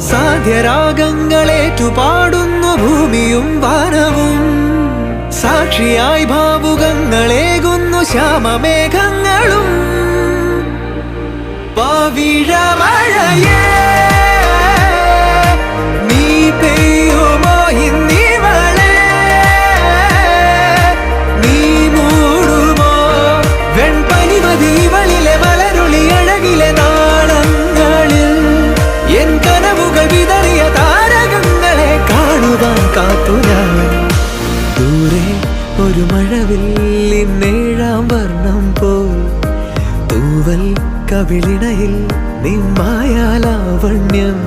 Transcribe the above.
സാധ്യരാഗങ്ങളേറ്റുപാടുന്നു ഭൂമിയും വാനവും. സാക്ഷിയായി ഭാവുകങ്ങളേകുന്നു ശ്യാമമേഘങ്ങളും. പവിഴമഴയേ നീ പെയ്യുമോ ഇന്നിവളെ, നീ മൂടുമോ വെൺപനിമതിവളിലെ മലരുളി അഴകിലെ നാളങ്ങളിൽ. എൻ കനവുകൾ വിതറിയ താരകങ്ങളെ കാണുവാൻ കാത്തു ഞാൻ. ദൂരെ ഒരു മഴവില്ലിൻ 7-ാം വർണ്ണം പോൽ തൂവൽ കവിളിണയിൽ നിമ്മായാലാവണ്യം.